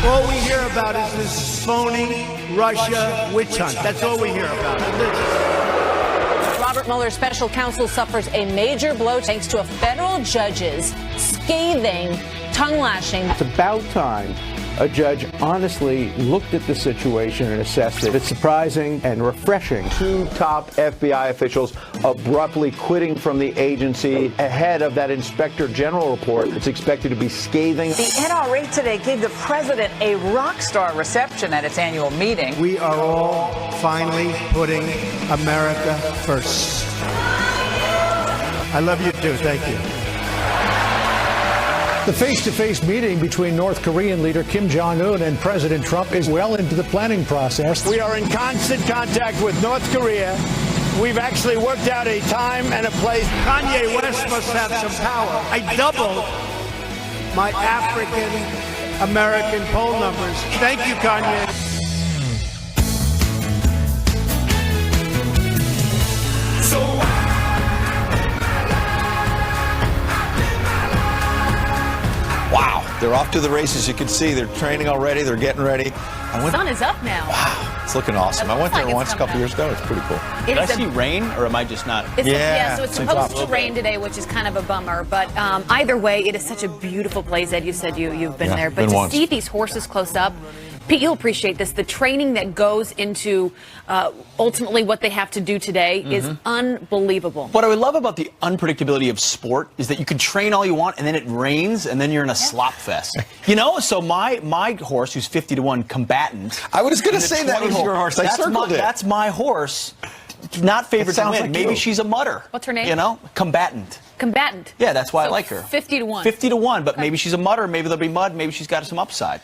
All we hear about is this phony Russia witch hunt. That's all we hear about. Robert Mueller's special counsel suffers a major blow thanks to a federal judge's scathing tongue lashing. It's about time a judge honestly looked at the situation and assessed it. It's surprising and refreshing. Two top FBI officials abruptly quitting from the agency ahead of that Inspector General report. It's expected to be scathing. The NRA today gave the president a rock star reception at its annual meeting. We are all finally putting America first. I love you too. Thank you. The face-to-face meeting between North Korean leader Kim Jong-un and President Trump is well into the planning process. We are in constant contact with North Korea. We've actually worked out a time and a place. Kanye West must have some power. I doubled my African American poll numbers. Thank you, Kanye. Wow, they're off to the races. You can see they're training already. They're getting ready. The sun is up now. Wow, it's looking awesome. I went there once a couple years ago. It's pretty cool. Did I see rain, or am I just not? Yeah, so it's supposed to rain today, which is kind of a bummer. But either way, it is such a beautiful place. Ed, you said you've been there. But to see these horses close up, Pete, you'll appreciate this. The training that goes into ultimately what they have to do today is unbelievable. What I would love about the unpredictability of sport is that you can train all you want, and then it rains, and then you're in a slop fest. You know, so my horse, who's 50-1 combatant. I was going to say that was your horse. I circled it. That's my horse. Not favorite to win. Like Maybe she's a mutter. What's her name? You know, combatant. Combatant. Yeah, that's why so I like her. 50-1. 50-1, but maybe she's a mutter. Maybe there'll be mud. Maybe she's got some upside.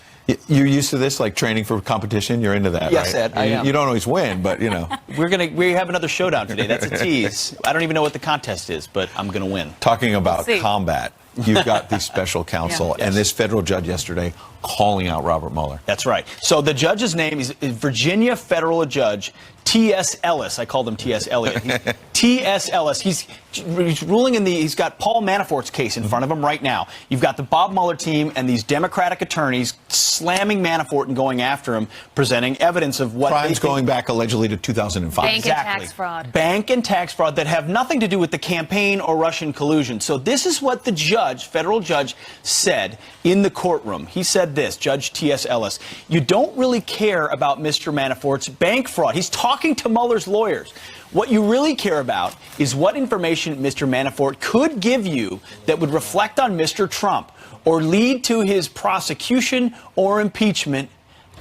You're used to this, like training for competition. You're into that, yes, right? Ed, I am. You don't always win, but you know. We have another showdown today. That's a tease. I don't even know what the contest is, but I'm going to win. Talking about combat, you've got the special counsel and this federal judge yesterday calling out Robert Mueller. That's right. So the judge's name is Virginia federal judge T.S. Ellis. I called him T.S. Eliot. T.S. Ellis. He's ruling he's got Paul Manafort's case in front of him right now. You've got the Bob Mueller team and these Democratic attorneys slamming Manafort and going after him, presenting evidence of what crimes going back allegedly to 2005. Bank and tax fraud. Bank and tax fraud that have nothing to do with the campaign or Russian collusion. So this is what the judge, federal judge, said in the courtroom. He said this, Judge T.S. Ellis, you don't really care about Mr. Manafort's bank fraud. He's talking to Mueller's lawyers. What you really care about is what information Mr. Manafort could give you that would reflect on Mr. Trump or lead to his prosecution or impeachment.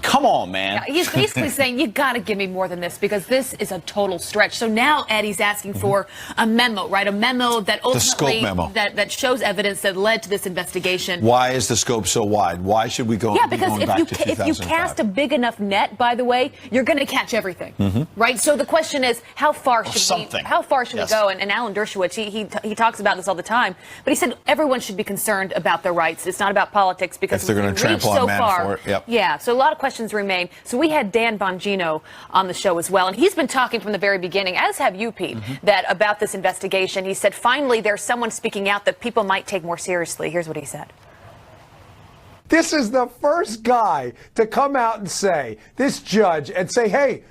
Come on, man. Yeah, he's basically saying, you got to give me more than this because this is a total stretch. So now Eddie's asking for a memo, right? A memo that ultimately the scope memo. That shows evidence that led to this investigation. Why is the scope so wide? Why should we go? Yeah, because if you cast a big enough net, by the way, you're going to catch everything, right? So the question is, how far should we go? And Alan Dershowitz, he talks about this all the time, but he said everyone should be concerned about their rights. It's not about politics because if they're going to trample on Manafort, yeah. So a lot of questions remain. So we had Dan Bongino on the show as well, and he's been talking from the very beginning, as have you, Pete, that about this investigation. He said finally there's someone speaking out that people might take more seriously. Here's what he said. This is the first guy to come out and say, this judge, and say, hey,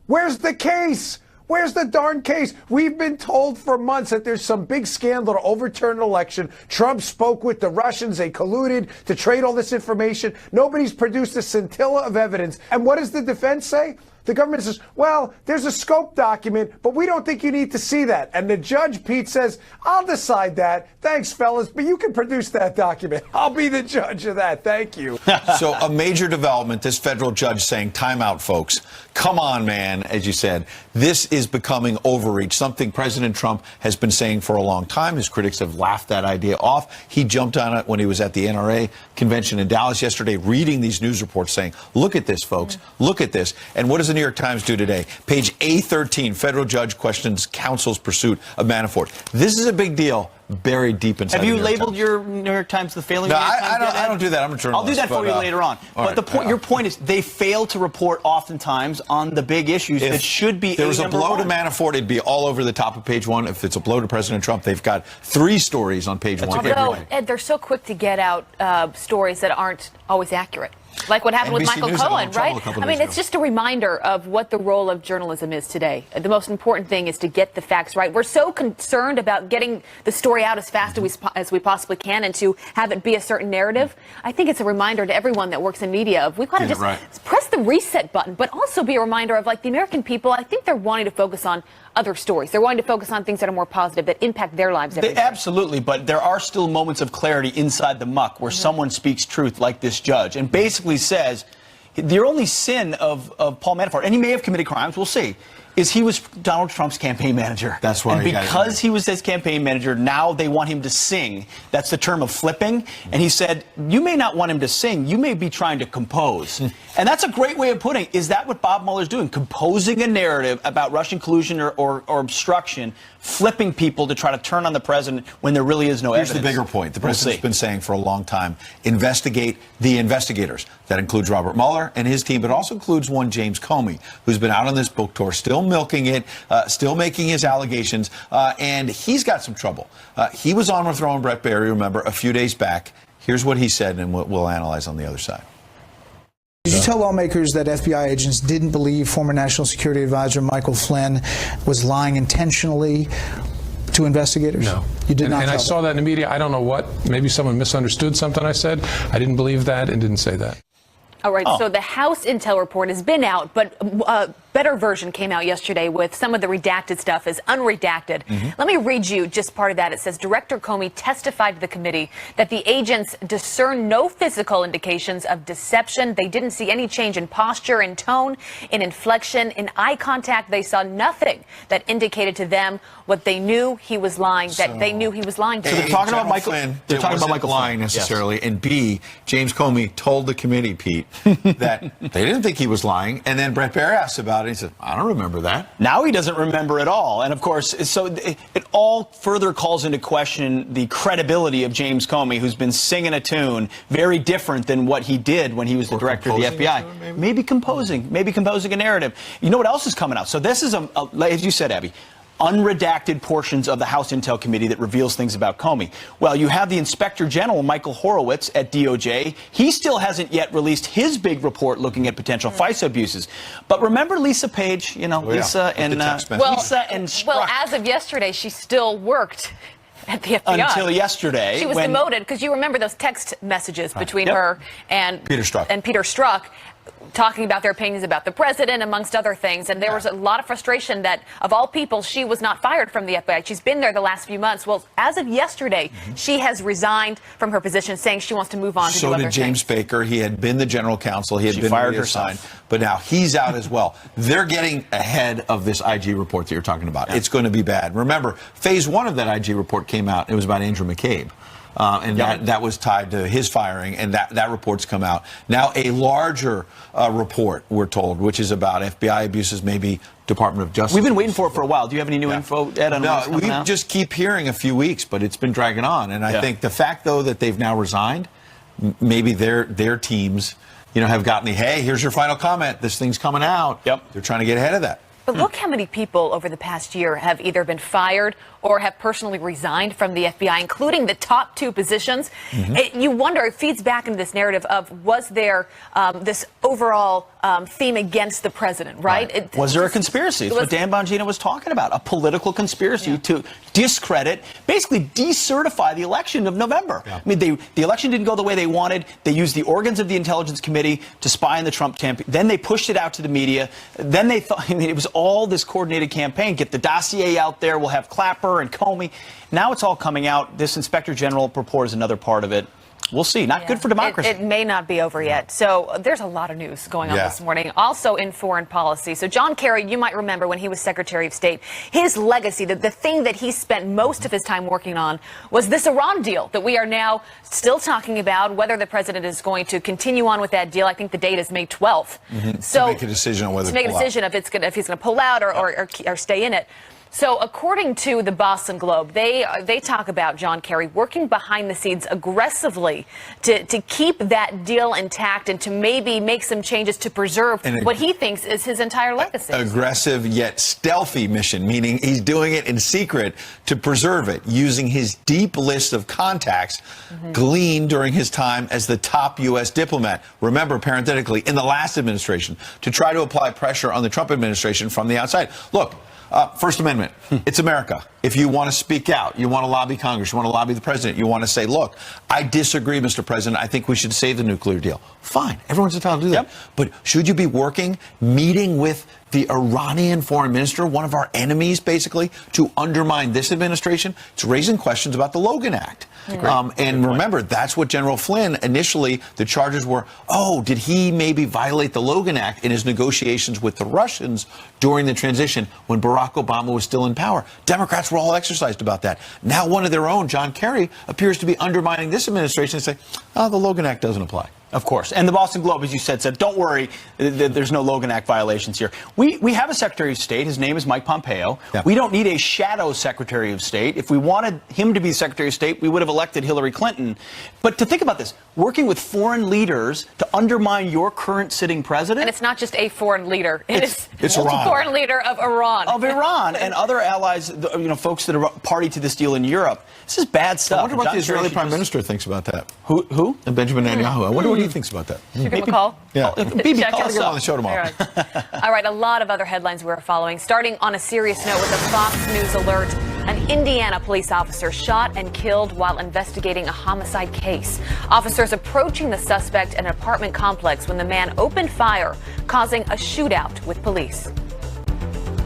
where's the case? Where's the darn case? We've been told for months that there's some big scandal to overturn an election. Trump spoke with the Russians. They colluded to trade all this information. Nobody's produced a scintilla of evidence. And what does the defense say? The government says, well, there's a scope document, but we don't think you need to see that. And the judge, Pete, says, I'll decide that. Thanks, fellas, but you can produce that document. I'll be the judge of that. Thank you. So a major development, this federal judge saying, time out, folks. Come on, man, as you said. This is becoming overreach, something President Trump has been saying for a long time. His critics have laughed that idea off. He jumped on it when he was at the NRA convention in Dallas yesterday, reading these news reports saying, look at this, folks. Look at this. And what does the New York Times do today? Page A13, federal judge questions counsel's pursuit of Manafort. This is a big deal. Buried deep inside. Have you labeled your New York Times the failing? No, New York Times I don't do that. I'm a journalist. I'll do that for you later on. But right, your point is they fail to report oftentimes on the big issues that should be. If there was a blow to Manafort, it'd be all over the top of page one. If it's a blow to President Trump, they've got 3 stories on page one. Although, Ed, they're so quick to get out stories that aren't always accurate. Like what happened with NBC Michael News had a Cohen, little trouble right? a couple I mean, days it's ago. just a reminder of what the role of journalism is today. The most important thing is to get the facts right. We're so concerned about getting the story out as fast as we possibly can and to have it be a certain narrative. I think it's a reminder to everyone that works in media of we've got to just press the reset button, but also be a reminder of, like, the American people. I think they're wanting to focus on other stories. They're wanting to focus on things that are more positive, that impact their lives every day. Absolutely, but there are still moments of clarity inside the muck where someone speaks truth, like this judge, and basically says the only sin of Paul Manafort, and he may have committed crimes, we'll see, is he was Donald Trump's campaign manager. That's why. And because he was his campaign manager, now they want him to sing. That's the term of flipping. And he said, you may not want him to sing. You may be trying to compose. And that's a great way of putting it. Is that what Bob Mueller's doing? Composing a narrative about Russian collusion or obstruction, flipping people to try to turn on the president when there really is no Here's evidence. the bigger point. The president's been saying for a long time, investigate the investigators. That includes Robert Mueller and his team, but also includes one James Comey, who's been out on this book tour, still milking it, still making his allegations, and he's got some trouble. He was on with Rowan Brett Barry, remember, a few days back. Here's what he said, and we'll analyze on the other side. Did you tell lawmakers that FBI agents didn't believe former National Security Advisor Michael Flynn was lying intentionally to investigators? No. You did not And tell I saw them. that in the media. I don't know what. Maybe someone misunderstood something I said. I didn't believe that and didn't say that. All right, so the House Intel report has been out, but a better version came out yesterday with some of the redacted stuff as unredacted. Let me read you just part of that. It says, Director Comey testified to the committee that the agents discerned no physical indications of deception. They didn't see any change in posture, in tone, in inflection, in eye contact. They saw nothing that indicated to them what they knew he was lying, that they knew he was lying to So them. they're talking about Michael Flynn. They're talking about Michael lying necessarily. And B, James Comey told the committee, Pete, that they didn't think he was lying. And then Brett Baer asked about it. He said, I don't remember that. Now he doesn't remember at all. And of course, so it all further calls into question the credibility of James Comey, who's been singing a tune very different than what he did when he was the director of the FBI. Maybe composing a narrative. You know what else is coming out? So this is, as you said, Abby, unredacted portions of the House Intel Committee that reveals things about Comey. Well, you have the Inspector General, Michael Horowitz, at DOJ. He still hasn't yet released his big report looking at potential FISA abuses. But remember Lisa Page, Lisa and Strzok. Well, as of yesterday, she still worked at the FBI. Until yesterday. She was demoted, because you remember those text messages between her and Peter Strzok. Talking about their opinions about the president, amongst other things. And there was a lot of frustration that, of all people, she was not fired from the FBI. She's been there the last few months. Well, as of yesterday, she has resigned from her position, saying she wants to move on to do other things. So did James Baker. He had been the general counsel. He had been fired herself. But now he's out as well. They're getting ahead of this IG report that you're talking about. It's going to be bad. Remember, phase one of that IG report came out. It was about Andrew McCabe. That was tied to his firing, and that report's come out. Now a larger report, we're told, which is about FBI abuses, maybe Department of Justice. We've been waiting for it for a while. Do you have any new info, Ed? On no, we just keep hearing a few weeks, but it's been dragging on. And I think the fact, though, that they've now resigned, maybe their teams, have gotten hey, here's your final comment. This thing's coming out. They're trying to get ahead of that. But look how many people over the past year have either been fired or have personally resigned from the FBI, including the top two positions. You wonder, it feeds back into this narrative of, was there this overall theme against the president, right? Was there a conspiracy? It's what Dan Bongino was talking about, a political conspiracy to discredit, basically decertify the election of November. I mean, the election didn't go the way they wanted. They used the organs of the Intelligence Committee to spy on the Trump campaign. Then they pushed it out to the media. Then they thought, it was all this coordinated campaign. Get the dossier out there. We'll have Clapper and Comey. Now it's all coming out. This Inspector General report is another part of it. We'll see. Not good for democracy. It may not be over yet. So there's a lot of news going on this morning. Also in foreign policy. So John Kerry, you might remember when he was Secretary of State, his legacy, the thing that he spent most of his time working on, was this Iran deal that we are now still talking about, whether the president is going to continue on with that deal. I think the date is May 12th. So to make a decision on whether to make a decision if he's going to pull out or stay in it. So according to the Boston Globe, they talk about John Kerry working behind the scenes aggressively to keep that deal intact and to maybe make some changes to preserve what he thinks is his entire legacy. Aggressive yet stealthy mission, meaning he's doing it in secret to preserve it, using his deep list of contacts gleaned during his time as the top U.S. diplomat. Remember, parenthetically, in the last administration, to try to apply pressure on the Trump administration from the outside. Look, First Amendment, it's America. If you want to speak out, you want to lobby Congress, you want to lobby the president, you want to say, look, I disagree, Mr. President, I think we should save the nuclear deal. Fine, everyone's entitled to do that. But should you be meeting with the Iranian foreign minister, one of our enemies, basically, to undermine this administration? It's raising questions about the Logan Act. And remember, that's what General Flynn, initially, the charges were, oh, did he maybe violate the Logan Act in his negotiations with the Russians during the transition when Barack Obama was still in power? Democrats were all exercised about that. Now one of their own, John Kerry, appears to be undermining this administration and say, oh, the Logan Act doesn't apply. Of course. And the Boston Globe, as you said, don't worry, there's no Logan Act violations here. We have a Secretary of State. His name is Mike Pompeo. We don't need a shadow Secretary of State. If we wanted him to be Secretary of State, we would have elected Hillary Clinton. But to think about this, working with foreign leaders to undermine your current sitting president. And it's not just a foreign leader. It's Iran. Foreign leader of Iran. Of Iran and other allies, folks that are party to this deal in Europe. This is bad stuff. I wonder what the Israeli Prime Minister thinks about that. Who? Benjamin Netanyahu. I wonder what he thinks about that. Should we give him a call? Yeah. Bibi, Check call in. us Get him up. on the show tomorrow. All right, a lot of other headlines we're following. Starting on a serious note with a Fox News alert. An Indiana police officer shot and killed while investigating a homicide case. Officers approaching the suspect at an apartment complex when the man opened fire, causing a shootout with police.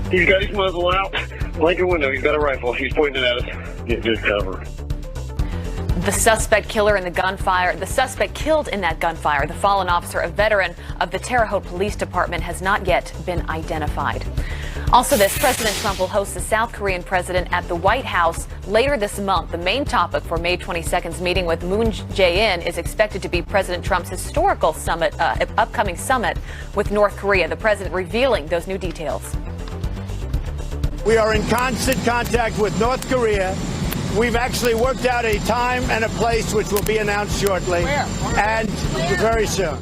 He's got his muzzle out, blinking window. He's got a rifle. He's pointing it at us. Get good cover. The suspect killed in that gunfire, the fallen officer, a veteran of the Terre Haute Police Department, has not yet been identified. Also this, President Trump will host the South Korean president at the White House later this month. The main topic for May 22nd's meeting with Moon Jae-in is expected to be President Trump's historical summit, upcoming summit with North Korea. The president revealing those new details. We are in constant contact with North Korea. We've actually worked out a time and a place which will be announced shortly. And very soon.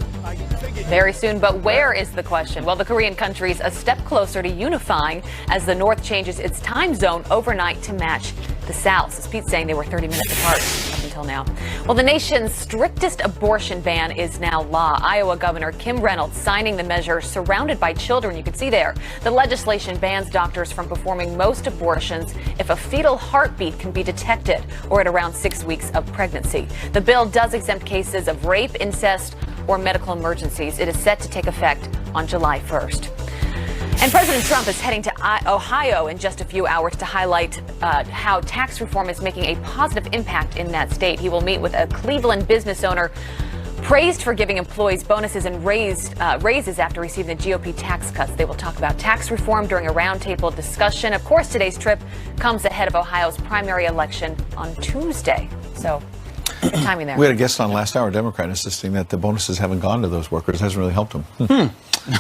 Very soon, but where is the question? Well, the Korean country's a step closer to unifying as the North changes its time zone overnight to match the South. As Pete's saying, they were 30 minutes apart up until now. Well, the nation's strictest abortion ban is now law. Iowa Governor Kim Reynolds signing the measure surrounded by children. You can see there. The legislation bans doctors from performing most abortions if a fetal heartbeat can be detected or at around 6 weeks of pregnancy. The bill does exempt cases of rape, incest, or medical emergencies. It is set to take effect on July 1st. And President Trump is heading to Ohio in just a few hours to highlight how tax reform is making a positive impact in that state. He will meet with a Cleveland business owner praised for giving employees bonuses and raises after receiving the GOP tax cuts. They will talk about tax reform during a roundtable discussion. Of course, today's trip comes ahead of Ohio's primary election on Tuesday. So good timing there. We had a guest on last hour, a Democrat, insisting that the bonuses haven't gone to those workers. It hasn't really helped them.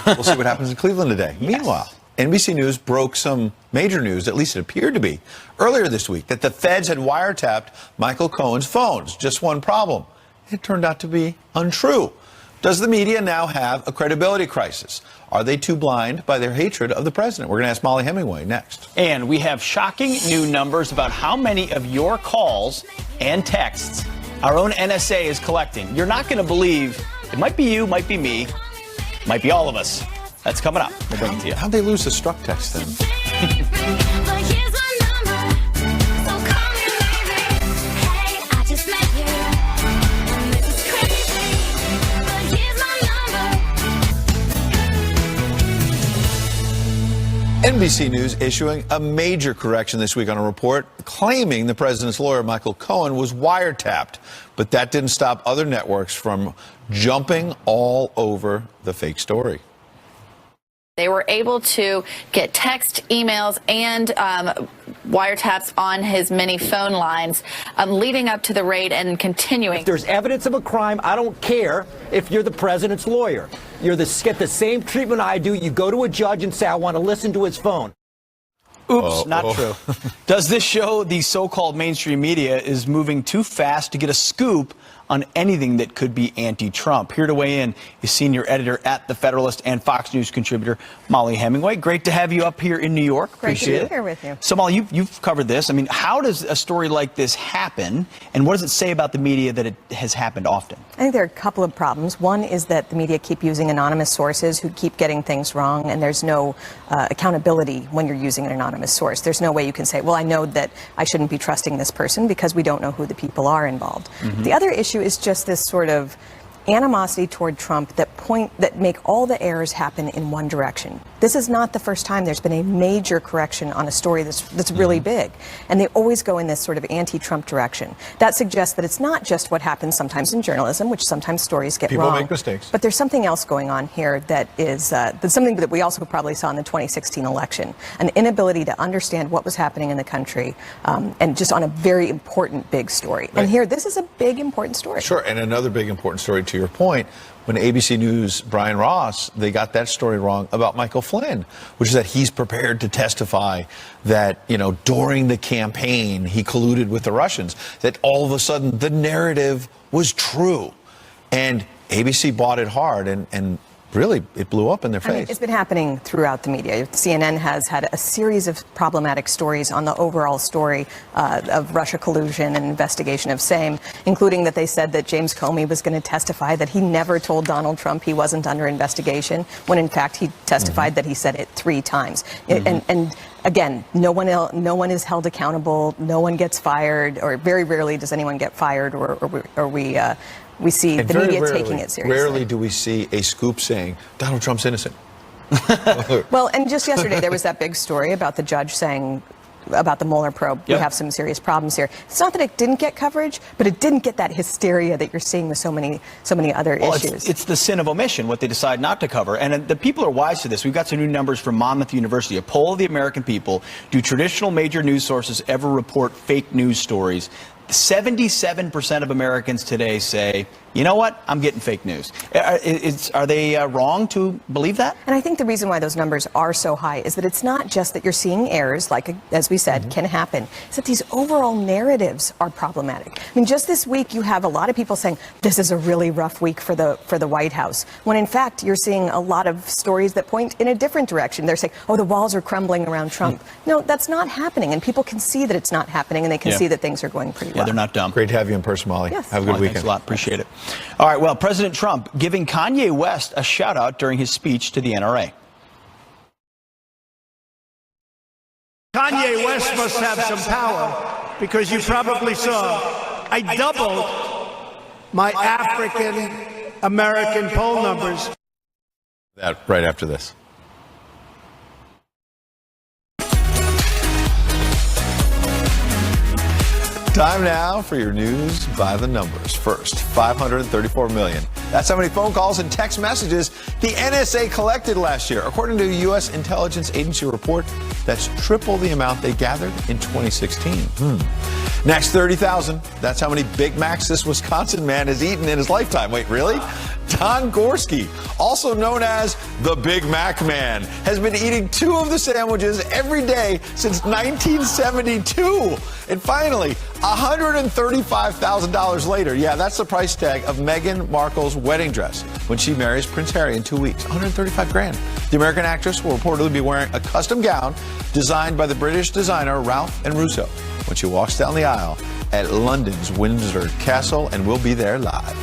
We'll see what happens in Cleveland today. Yes. Meanwhile, NBC News broke some major news, at least it appeared to be, earlier this week, that the feds had wiretapped Michael Cohen's phones. Just one problem. It turned out to be untrue. Does the media now have a credibility crisis? Are they too blind by their hatred of the president? We're going to ask Molly Hemingway next. And we have shocking new numbers about how many of your calls and texts our own NSA is collecting. You're not going to believe, it might be you, might be me, might be all of us. That's coming up. We'll bring it to you. How'd they lose the struck text then? NBC News issuing a major correction this week on a report claiming the president's lawyer, Michael Cohen, was wiretapped. But that didn't stop other networks from jumping all over the fake story. They were able to get text, emails, and wiretaps on his many phone lines leading up to the raid and continuing. If there's evidence of a crime, I don't care if you're the president's lawyer. Get the same treatment I do. You go to a judge and say, I want to listen to his phone. Oops, not true. Does this show the so-called mainstream media is moving too fast to get a scoop on anything that could be anti-Trump? Here to weigh in is senior editor at The Federalist and Fox News contributor Molly Hemingway. Great to have you up here in New York. Appreciate it. Great to be here with you. So, Molly, you've covered this. I mean, how does a story like this happen, and what does it say about the media that it has happened often? I think there are a couple of problems. One is that the media keep using anonymous sources who keep getting things wrong, and there's no accountability when you're using an anonymous source. There's no way you can say, well, I know that I shouldn't be trusting this person because we don't know who the people are involved. Mm-hmm. The other issue is just this sort of animosity toward Trump that make all the errors happen in one direction. This is not the first time there's been a major correction on a story that's really big, and they always go in this sort of anti-Trump direction. That suggests that it's not just what happens sometimes in journalism, which sometimes stories get wrong. People make mistakes. But there's something else going on here that is that's something that we also probably saw in the 2016 election, an inability to understand what was happening in the country, and just on a very important big story. Right. And here, this is a big important story. Sure, and another big important story to your point, when ABC News, Brian Ross, they got that story wrong about Michael Flynn, which is that he's prepared to testify that, you know, during the campaign he colluded with the Russians, that all of a sudden the narrative was true. And ABC bought it hard, and really, it blew up in their face. I mean, it's been happening throughout the media. CNN has had a series of problematic stories on the overall story of Russia collusion and investigation of same, including that they said that James Comey was going to testify that he never told Donald Trump he wasn't under investigation, when in fact he testified that he said it 3 times. And again, no one is held accountable. No one gets fired, or very rarely does anyone get fired, or we see the media taking it seriously. Rarely do we see a scoop saying Donald Trump's innocent. Well, and just yesterday there was that big story about the judge saying about the Mueller probe, we have some serious problems here. It's not that it didn't get coverage, but it didn't get that hysteria that you're seeing with so many other issues. It's the sin of omission, what they decide not to cover. And the people are wise to this. We've got some new numbers from Monmouth University. A poll of the American people: do traditional major news sources ever report fake news stories? 77% of Americans today say, you know what, I'm getting fake news. Are they wrong to believe that? And I think the reason why those numbers are so high is that it's not just that you're seeing errors, like, as we said, can happen. It's that these overall narratives are problematic. I mean, just this week, you have a lot of people saying, this is a really rough week for the White House, when in fact, you're seeing a lot of stories that point in a different direction. They're saying, oh, the walls are crumbling around Trump. No, that's not happening, and people can see that it's not happening, and they can see that things are going pretty well. They're not dumb. Great to have you in person, Molly. Yes. Have a good weekend. Thanks a lot. Appreciate it. All right. Well, President Trump giving Kanye West a shout out during his speech to the NRA. Kanye West must have some power, because you probably saw I doubled my African American poll numbers. That right after this. Time now for your news by the numbers. First, 534 million. That's how many phone calls and text messages the NSA collected last year. According to a U.S. intelligence agency report, that's triple the amount they gathered in 2016. Next, 30,000. That's how many Big Macs this Wisconsin man has eaten in his lifetime. Wait, really? Don Gorski, also known as the Big Mac Man, has been eating 2 of the sandwiches every day since 1972. And finally, $135,000 later. Yeah, that's the price tag of Meghan Markle's wedding dress when she marries Prince Harry in 2 weeks. $135,000. The American actress will reportedly be wearing a custom gown designed by the British designer Ralph and Russo when she walks down the aisle at London's Windsor Castle, and we'll be there live.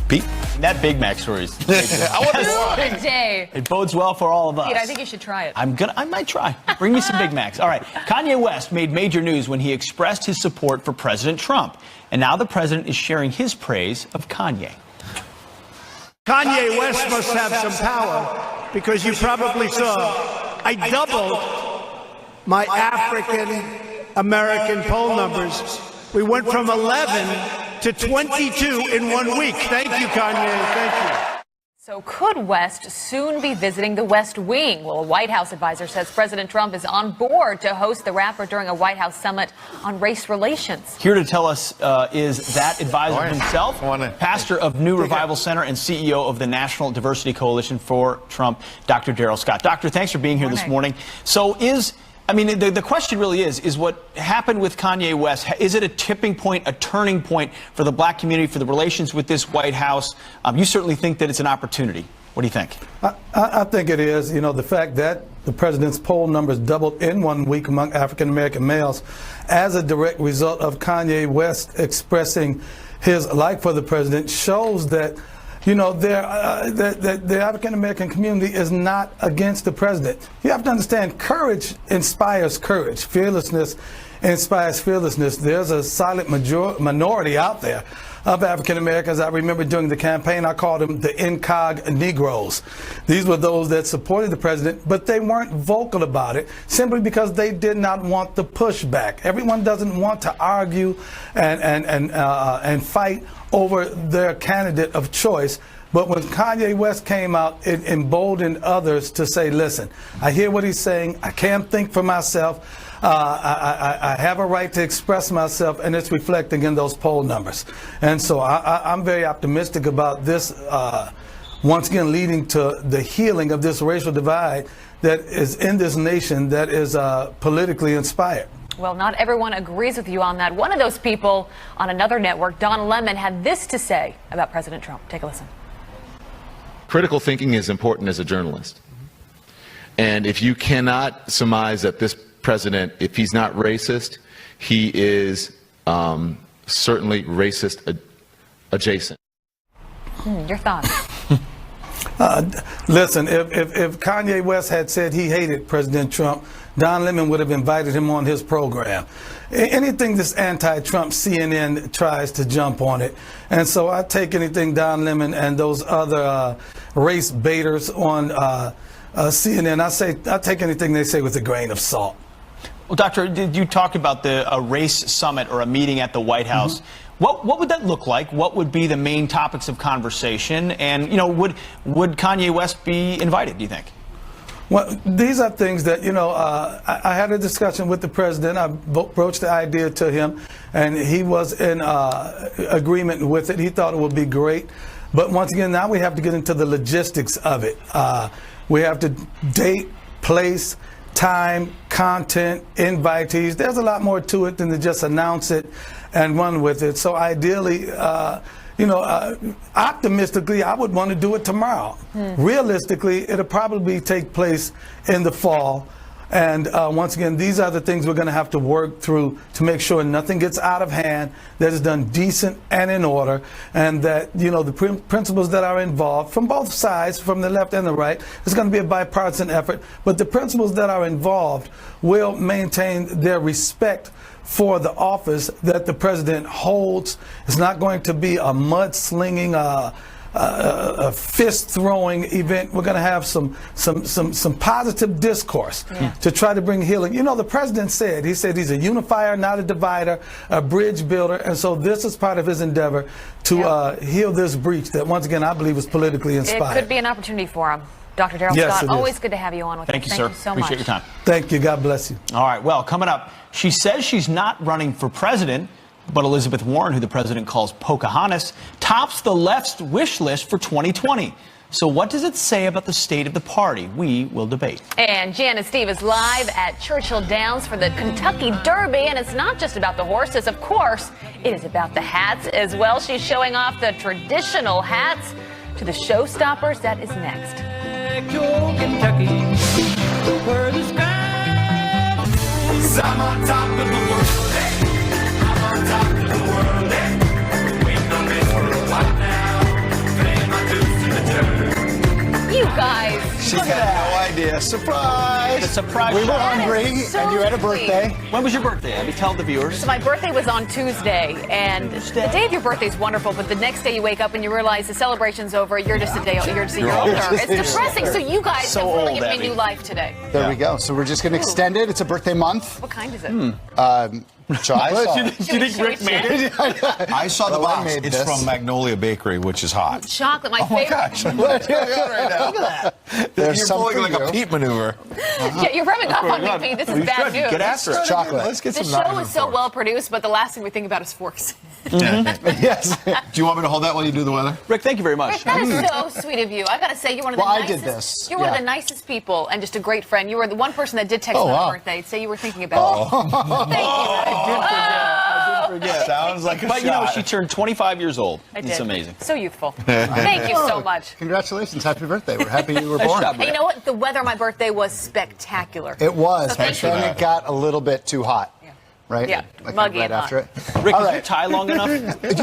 Pete? That Big Mac story is Big day. It bodes well for all of us. Pete, I think you should try it. I might try. Bring me some Big Macs. All right. Kanye West made major news when he expressed his support for President Trump. And now the president is sharing his praise of Kanye. Kanye West must have some power, because you probably saw I doubled my African American poll numbers. We went from 11 to 22 in 1 week. Thank you, Kanye. Thank you. So could West soon be visiting the West Wing? Well, a White House advisor says President Trump is on board to host the rapper during a White House summit on race relations. Here to tell us is that advisor himself, pastor of New Revival Center and CEO of the National Diversity Coalition for Trump, Dr. Darrell Scott. Doctor, thanks for being here this morning. So is I mean, the question really is what happened with Kanye West, is it a tipping point, a turning point for the black community, for the relations with this White House? You certainly think that it's an opportunity. What do you think? I think it is. You know, the fact that the president's poll numbers doubled in 1 week among African-American males as a direct result of Kanye West expressing his like for the president shows that, you know, the African-American community is not against the president. You have to understand, courage inspires courage. Fearlessness inspires fearlessness. There's a silent minority out there of African Americans. I remember during the campaign, I called them the incog Negroes. These were those that supported the president, but they weren't vocal about it simply because they did not want the pushback. Everyone doesn't want to argue and fight over their candidate of choice. But when Kanye West came out, it emboldened others to say, listen, I hear what he's saying. I can't think for myself. I have a right to express myself, and it's reflecting in those poll numbers. And so I'm very optimistic about this, once again, leading to the healing of this racial divide that is in this nation that is politically inspired. Well, not everyone agrees with you on that. One of those people on another network, Don Lemon, had this to say about President Trump. Take a listen. Critical thinking is important as a journalist. And if you cannot surmise that this president, if he's not racist, he is certainly racist adjacent. Your thoughts? Listen, if Kanye West had said he hated President Trump, Don Lemon would have invited him on his program. Anything this anti-Trump CNN tries to jump on it. And so I take anything Don Lemon and those other race baiters on CNN, I take anything they say with a grain of salt. Well, Doctor, did you talk about a race summit or a meeting at the White House? Mm-hmm. What would that look like? What would be the main topics of conversation? And, you know, would Kanye West be invited, do you think? Well, these are things that, you know, I had a discussion with the president. I broached the idea to him, and he was in agreement with it. He thought it would be great. But once again, now we have to get into the logistics of it. We have to date, place, time, content, invitees. There's a lot more to it than to just announce it and run with it. So ideally, you know, optimistically, I would want to do it tomorrow. Realistically, it'll probably take place in the fall. And once again, these are the things we're going to have to work through to make sure nothing gets out of hand, that is done decent and in order, and that, you know, the principles that are involved from both sides, from the left and the right, it's going to be a bipartisan effort, but the principles that are involved will maintain their respect for the office that the president holds. It's not going to be a mudslinging, a fist-throwing event. We're going to have some positive discourse to try to bring healing. You know, the president said, he said he's a unifier, not a divider, a bridge builder, and so this is part of his endeavor to heal this breach that, once again, I believe is politically inspired. It could be an opportunity for him. Dr. Darrell Scott, always good to have you on with us. Thank you, sir. Thank you so Appreciate much. your time. Thank you. God bless you. All right. Well, coming up, she says she's not running for president, but Elizabeth Warren, who the president calls Pocahontas, tops the left's wish list for 2020. So what does it say about the state of the party? We will debate. And Janice Steve is live at Churchill Downs for the Kentucky Derby. And it's not just about the horses. Of course, it is about the hats as well. She's showing off the traditional hats to the showstoppers. That is next. Kentucky, where the sky is. I'm on top of the world, hey. I'm on top of the world, hey. Waiting on this for a while now, paying my dues to the dirt. You guys. She had no idea. Surprise! It's a surprise. We were hungry, so and you had a sweet. birthday. When was your birthday, Abby? Tell the viewers. So my birthday was on Tuesday, and the day of your birthday is wonderful, but the next day you wake up and you realize the celebration's over. You're just a day older. It's depressing. So you guys have really given me new life today. There we go. So we're just going to extend it. It's a birthday month. What kind is it? Chocolate? Do you think Rick made it? I saw the Well, I box. made It's this. from Magnolia Bakery, which is hot. Chocolate, my Oh my favorite. gosh! What's going on right now? Look at that. There's You're some pulling for like you. a Pete maneuver. Yeah, you're rubbing off on me, Pete. This is bad news. Get after it. Chocolate. Let's get This some show knives is so and well produced, but the last thing we think about is forks. Yes. forks. Do you want me to hold that while you do the weather? Rick, thank you very much. Rick, that is so sweet of you. I gotta say, you're one of the Well, I nicest. did this, You're one of yeah. the nicest people, and just a great friend. You were the one person that did text Oh, me on wow. my birthday, say you were thinking about me. Thank you. I did forget. Sounds like a But you know, shot. she turned 25 years old. I did. It's amazing. So youthful. Thank you so much. Congratulations. Happy birthday. We're happy you were Nice born. job, And you know what? The weather on my birthday was spectacular. It was, So but thank you. then it got a little bit too hot. Right? Yeah, Like muggy right and hot. after it. Rick, All is your right. tie long enough?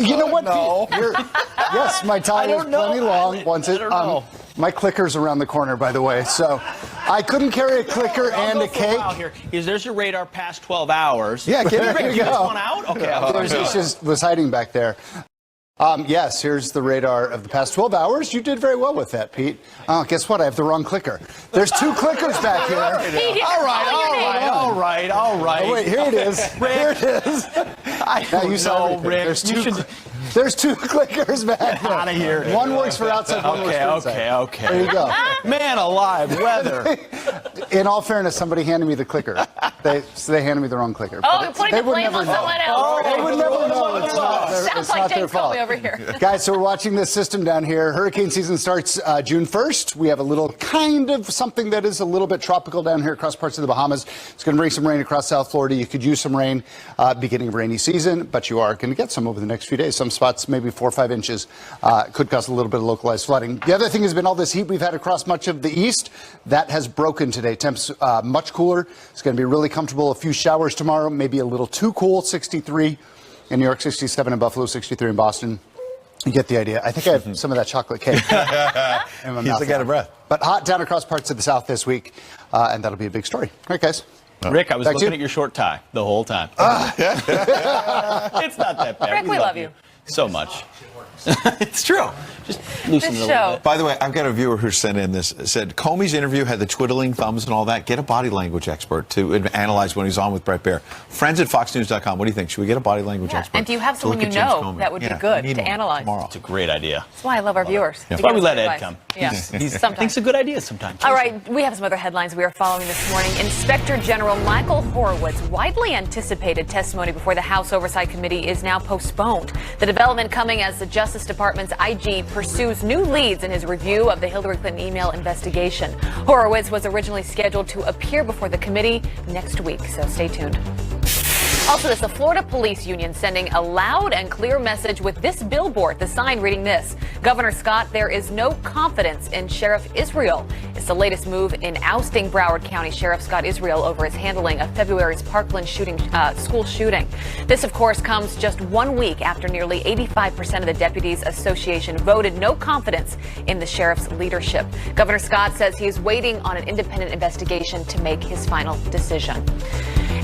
You know what? No. Pete? Yes, my tie I is don't know. plenty long. Once it, I don't know. my clicker's around the corner, by the way. So I couldn't carry a clicker and a cake. Wow, here. There's your radar past 12 hours. Yeah, get Rick, there you you just go. one out? Okay. I'll It just was hiding back there. Yes, here's the radar of the past 12 hours. You did very well with that, Pete. Oh, guess what? I have the wrong clicker. There's two clickers back here. All right. Oh, wait, here it is. Here it is. I Now you don't saw know, everything. Rick. There's two clickers back there. Outta here. One works for outside, one works for inside. Okay. There you go. Man alive, weather. In all fairness, somebody handed me the clicker. They handed me the wrong clicker. Oh, But you're putting they the would blame never on know. someone else. They would never know. It's not their, Sounds it's like not their James fault. Comey over here. Guys, so we're watching this system down here. Hurricane season starts June 1st. We have a little kind of something that is a little bit tropical down here across parts of the Bahamas. It's going to bring some rain across South Florida. You could use some rain beginning of rainy season, but you are going to get some over the next few days. Some spots, maybe 4 or 5 inches, could cause a little bit of localized flooding. The other thing has been all this heat we've had across much of the east. That has broken today. Temps much cooler. It's going to be really comfortable. A few showers tomorrow, maybe a little too cool. 63 in New York, 67 in Buffalo, 63 in Boston. You get the idea. I think I have some of that chocolate cake in my He's mouth like out of breath. But hot down across parts of the South this week, and that'll be a big story. All right, guys. Rick, I was Back to looking you. at your short tie the whole time. It's not that bad. Rick, we love you. So much. It's true. Just loosen This it a show. little bit. By the way, I've got a viewer who sent in this, said Comey's interview had the twiddling thumbs and all that. Get a body language expert to analyze when he's on with Brett Baer. Friends at FoxNews.com. What do you think? Should we get a body language Yeah. expert? And do you have to someone look you at James know Comey? that would be Yeah, good we need to one analyze? tomorrow. It's a great idea. That's why I love our viewers. That's They why give we us let good Ed advice. come. Yeah. He Sometimes. thinks of good ideas sometimes. All right, we have some other headlines we are following this morning. Inspector General Michael Horowitz' widely anticipated testimony before the House Oversight Committee is now postponed. The development coming as the Justice Department's IG pursues new leads in his review of the Hillary Clinton email investigation. Horowitz was originally scheduled to appear before the committee next week, so stay tuned. Also, the Florida Police Union sending a loud and clear message with this billboard, the sign reading this: Governor Scott, there is no confidence in Sheriff Israel. It's the latest move in ousting Broward County Sheriff Scott Israel over his handling of February's Parkland school shooting. This, of course, comes just 1 week after nearly 85% of the Deputies Association voted no confidence in the sheriff's leadership. Governor Scott says he is waiting on an independent investigation to make his final decision.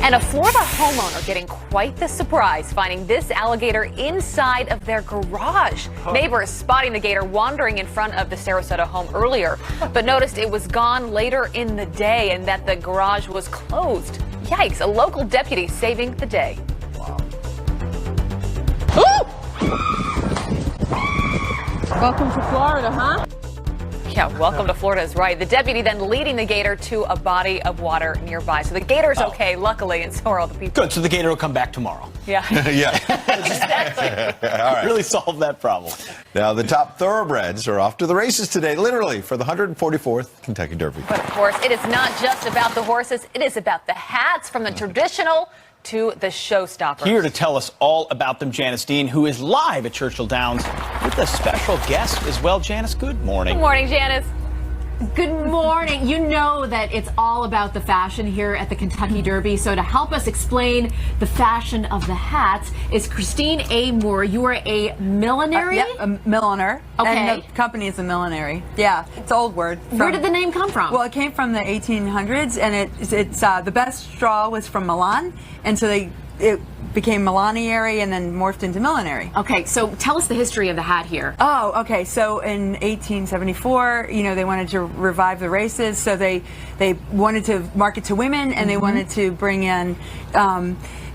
And a Florida homeowner getting quite the surprise finding this alligator inside of their garage. Neighbors spotting the gator wandering in front of the Sarasota home earlier, but noticed it was gone later in the day and that the garage was closed. Yikes, a local deputy saving the day. Welcome to Florida, huh? Yeah, welcome to Florida is right. The deputy then leading the gator to a body of water nearby. So the gator's okay, luckily, and so are all the people. Good, so the gator will come back tomorrow. Yeah. Yeah. All right. Really solve that problem. Now, the top thoroughbreds are off to the races today, literally, for the 144th Kentucky Derby. But of course, it is not just about the horses. It is about the hats, from the traditional to the showstoppers. Here to tell us all about them, Janice Dean, who is live at Churchill Downs with a special guest as well. Janice, good morning. Good morning, Janice. Good morning. You know that it's all about the fashion here at the Kentucky Derby. So to help us explain the fashion of the hats is Christine A. Moore. You are a millinery? Yeah, a milliner. Okay. And the company is a millinery. Yeah, it's an old word. Where did the name come from? Well, it came from the 1800s, and it's the best straw was from Milan, and so it became Milaniary and then morphed into millinery. Okay, so tell us the history of the hat here. Oh, okay. So in 1874, they wanted to revive the races, so they wanted to market to women, and they wanted to bring in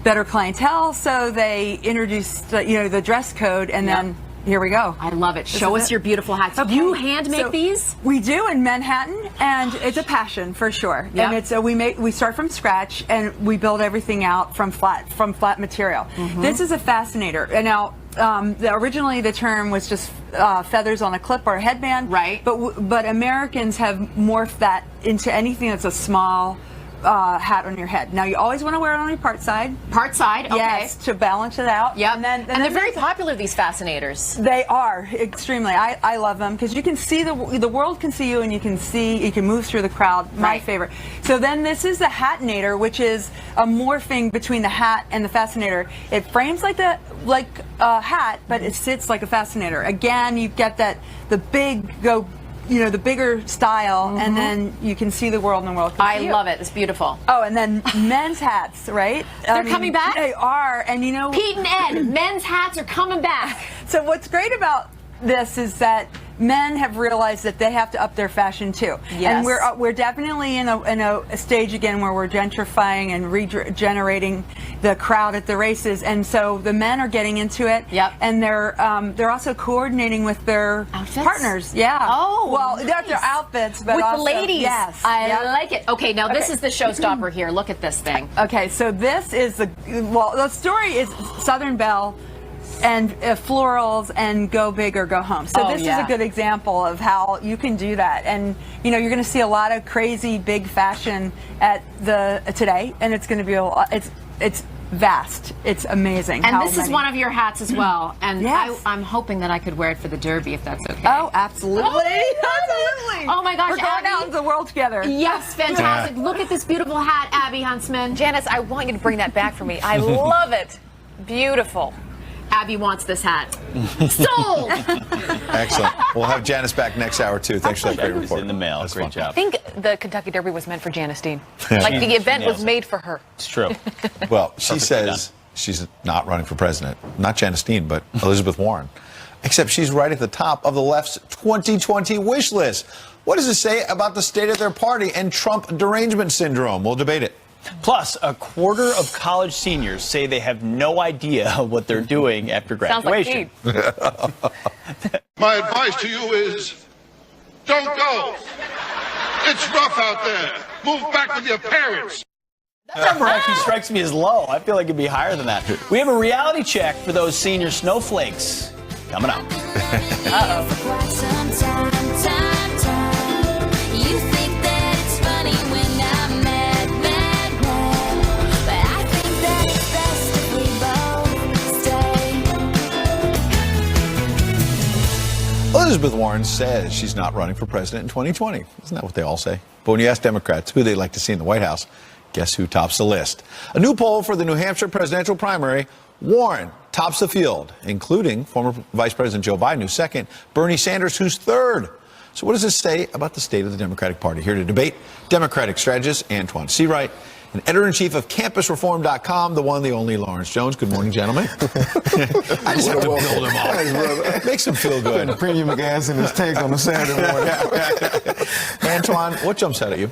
better clientele, so they introduced the dress code, and then here we go. I love it. Show us your beautiful hats. Okay. You hand make these? We do in Manhattan, and it's a passion for sure. Yep. And it's we start from scratch, and we build everything out from flat material. This is a fascinator. And now originally the term was just feathers on a clip or a headband, right? But Americans have morphed that into anything that's a small hat on your head. Now you always want to wear it on your part side. Part side, okay. Yes, to balance it out. Yep. And then they're very popular, these fascinators. They are extremely. I love them because you can see the world can see you, and you can move through the crowd. My favorite. So then this is the Hatinator, which is a morphing between the hat and the fascinator. It frames like a hat, but it sits like a fascinator. Again, you get the bigger style, and then you can see the world, and the world can see you. I love it. It's beautiful. Oh, and then men's hats, right? They're coming back? They are, and Pete and Ed, men's hats are coming back. So what's great about this is that men have realized that they have to up their fashion too. Yes. And we're definitely in a stage again where we're gentrifying and regenerating the crowd at the races, and so the men are getting into it. Yep. And they're also coordinating with their partners. Yeah. Oh, well, not their outfits, but with also, the ladies. Yes. I like it. Okay, now this is the showstopper here. Look at this thing. Okay, so this is the story is Southern Belle and florals and go big or go home. So this is a good example of how you can do that. And you're going to see a lot of crazy big fashion at today, and it's going to be it's vast. It's amazing. And this is one of your hats as well. And yes. I'm hoping that I could wear it for the Derby if that's okay. Oh, absolutely. Absolutely. Oh my gosh, we're going out into the world together. Yes, fantastic. Look at this beautiful hat, Abby Huntsman. Janice, I want you to bring that back for me. I love it. Beautiful. Abby wants this hat. Sold! Excellent. We'll have Janice back next hour, too. Thanks for that great report. In the mail. That's Great fun. job. I think the Kentucky Derby was meant for Janice Dean. Like the event was made for her. It's true. Well, she says she's not running for president. Not Janice Dean, but Elizabeth Warren. Except she's right at the top of the left's 2020 wish list. What does it say about the state of their party and Trump derangement syndrome? We'll debate it. Plus, a quarter of college seniors say they have no idea what they're doing after graduation. My advice to you is, don't go. It's rough out there. Move back with your parents. That number actually strikes me as low. I feel like it'd be higher than that. We have a reality check for those senior snowflakes coming up. Elizabeth Warren says she's not running for president in 2020. Isn't that what they all say? But when you ask Democrats who they'd like to see in the White House, guess who tops the list? A new poll for the New Hampshire presidential primary, Warren tops the field, including former Vice President Joe Biden, who's second, Bernie Sanders, who's third. So what does this say about the state of the Democratic Party? Here to debate, Democratic strategist Antoine Seawright, and editor-in-chief of CampusReform.com, the one, the only Lawrence Jones. Good morning, gentlemen. I just have to build him up. Makes him feel good. Premium gas in his tank on a Saturday morning. Antoine, what jumps out at you?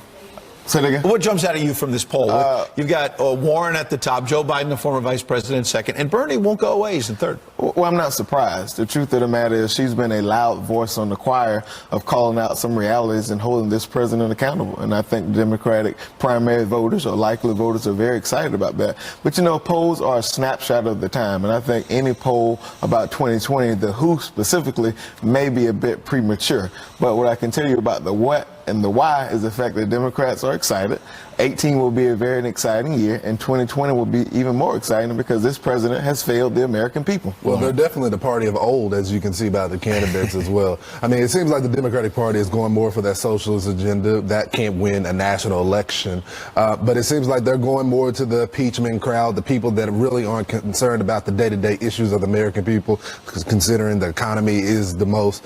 Say that again? What jumps out at you from this poll? You've got Warren at the top, Joe Biden, the former vice president, second, and Bernie won't go away. He's in third. Well, I'm not surprised. The truth of the matter is she's been a loud voice on the choir of calling out some realities and holding this president accountable. And I think Democratic primary voters or likely voters are very excited about that. But, polls are a snapshot of the time. And I think any poll about 2020, the who specifically, may be a bit premature. But what I can tell you about the what and the why is the fact that Democrats are excited. 2018 will be a very exciting year, and 2020 will be even more exciting because this president has failed the American people. Well, they're definitely the party of old, as you can see by the candidates as well. I mean, it seems like the Democratic Party is going more for that socialist agenda. That can't win a national election. But it seems like they're going more to the impeachment crowd, the people that really aren't concerned about the day-to-day issues of the American people, considering the economy is the most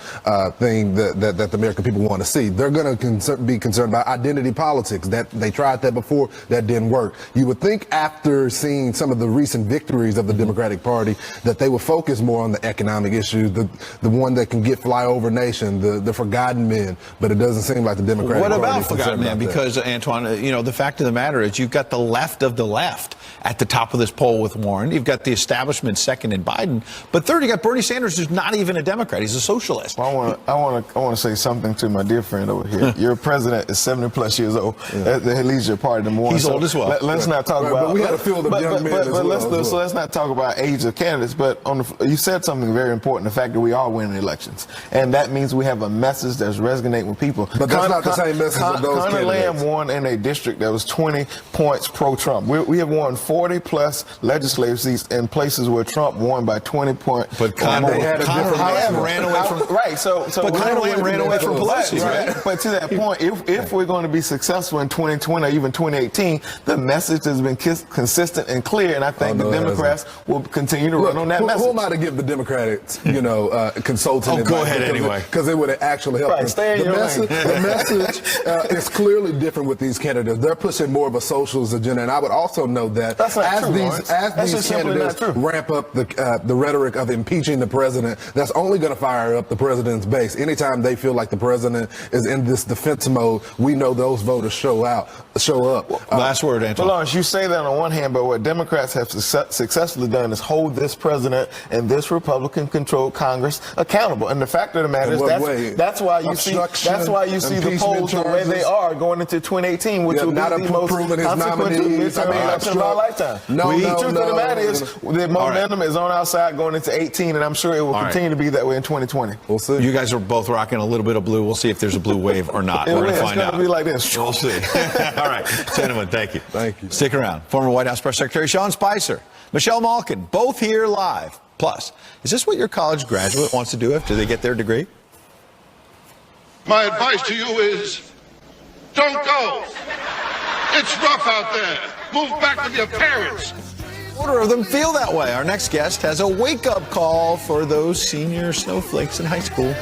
thing that the American people want to see. They're going to be concerned about identity politics. That they tried that before, that didn't work. You would think after seeing some of the recent victories of the Democratic Party that they would focus more on the economic issues, the one that can get flyover nation, the forgotten men, but it doesn't seem like the Democratic Party is concerned about that. Because, Antoine, the fact of the matter is you've got the left of the left at the top of this poll with Warren. You've got the establishment second in Biden. But third, you got Bernie Sanders, who's not even a Democrat. He's a socialist. Well, I want to say something to my dear friend over here. Your president is 70+ years old. That leads your party number one. He's old as well. Let's not talk about. But we had a field of young men as well. So let's not talk about age of candidates. But you said something very important: the fact that we are winning elections, and that means we have a message that's resonating with people. But that's not the same message of those Conor candidates. Lamb won in a district that was 20 points pro-Trump. We have won 40+ legislative seats in places where Trump won by 20 points. But Conor Lamb ran away from But Conor Lamb ran away from Pelosi, right? But to that point, if we're going to be successful in 2020 or even 2018, the message has been consistent and clear, and I think the Democrats will continue to run on that message. Who am I to give the Democrats, consulting advice? Go ahead anyway. Because it would actually help them. The message is clearly different with these candidates. They're pushing more of a socialist agenda, and I would also note that as these candidates ramp up the rhetoric of impeaching the president, that's only going to fire up the president's base. Anytime they feel like the president is in this defense mode, we know those voters show up. Last word, Antoine. Well, Lawrence, you say that on one hand, but what Democrats have successfully done is hold this president and this Republican-controlled Congress accountable. And the fact of the matter is that's why you see the polls the way they are going into 2018, which will be the most consequential midterm election of our lifetime. The truth of the matter is the momentum is on our side going into 18, and I'm sure it will continue to be that way in 2020. We'll see. You guys are both rocking a little bit of blue. We'll see if there's a blue wave or not. We're going to find out. It's going to be like this. We'll see. All right, gentlemen, thank you. Thank you. Stick around. Former White House Press Secretary Sean Spicer, Michelle Malkin, both here live. Plus, is this what your college graduate wants to do after they get their degree? My advice to you is don't go. It's rough out there. Move back with your parents. Quarter of them feel that way. Our next guest has a wake-up call for those senior snowflakes in high school.